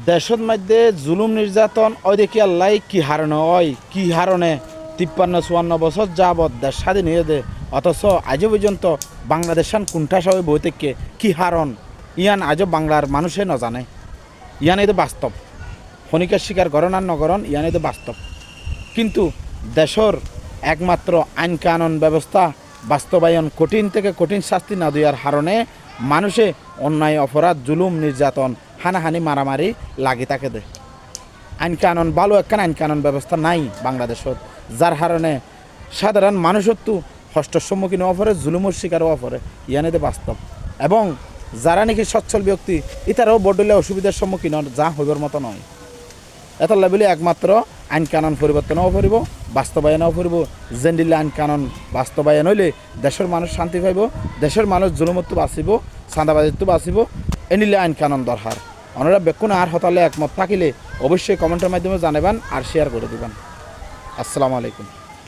দেশের মধ্যে জুলুম নির্যাতন ওই দেখি আল্লাহ কি হারণে ওই কি হারণে 53-54 বছর যাবৎ দেশ স্বাধীন হয়ে দে অথচ আজও পর্যন্ত বাংলাদেশান কোনটা সবাই বই থেকে কি হারণ ইয়ান আজও বাংলার মানুষে ন জানে ইয়ান এই বাস্তব খনিকার শিকার গরণ আর নগরণ ইয়ান এই বাস্তব কিন্তু দেশের একমাত্র আইন কানুন ব্যবস্থা বাস্তবায়ন কঠিন থেকে কঠিন শাস্তি না দেওয়ার হারণে মানুষে অন্যায় অপরাধ জুলুম নির্যাতন হানাহানি মারামারি লাগি থাকে দে আইন কানুন ভালো একখান আইন কানুন ব্যবস্থা নাই বাংলাদেশত যার কারণে সাধারণ মানুষের তো কষ্টর সম্মুখীন হওয়া পরে জুলুমের শিকার হওয়া পরে ইয়ানেতে বাস্তব এবং যারা নাকি সচ্ছল ব্যক্তি ইতারাও বডলে অসুবিধার সম্মুখীন হন যা হইবার মতো নয় এত লেভেলে একমাত্র আইন কানুন পরিবর্তন হওয়া পড়ব বাস্তবায়ন হওয়া পড়ব জেন্ডিলে আইন কানুন বাস্তবায়ন হইলে দেশের মানুষ শান্তি পাইব দেশের মানুষ জুলুমত্ব বাঁচিব চাঁদাবাজিত্ব বাঁচিব এনিলে আইন কানুন দরকার ওনারা বেকুন আর হতালে একমত থাকিলে অবশ্যই কমেন্টের মাধ্যমে জানাবেন আর শেয়ার করে দেবেন। আসসালামু আলাইকুম।